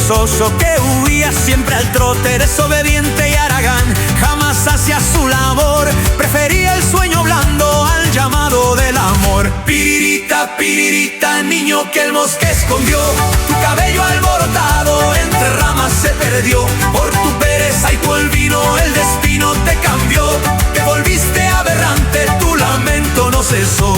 perezoso que huía siempre al trote, desobediente y haragán, jamás hacía su labor, prefería el sueño blando al llamado del amor. Piririta, piririta, niño que el bosque escondió, tu cabello alborotado entre ramas se perdió, por tu pereza y tu olvido el destino te cambió, te volviste aberrante, tu lamento no cesó.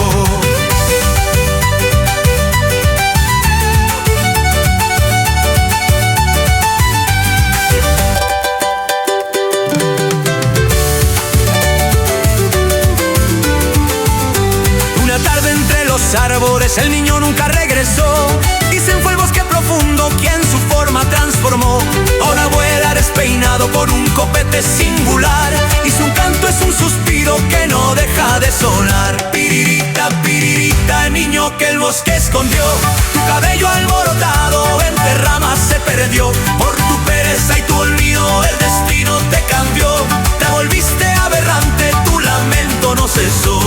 Árboles el niño nunca regresó, dicen fue el bosque profundo quien su forma transformó. Ahora vuela despeinado por un copete singular, y su canto es un suspiro que no deja de sonar. Piririta, piririta, niño que el bosque escondió, tu cabello alborotado entre ramas se perdió, por tu pereza y tu olvido el destino te cambió, te volviste aberrante, tu lamento no cesó.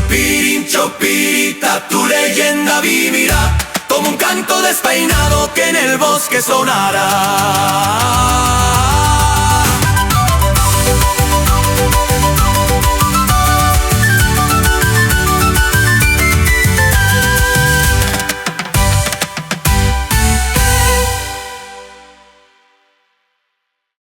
Pirincho, pirita, tu leyenda vivirá como un canto despeinado que en el bosque sonará.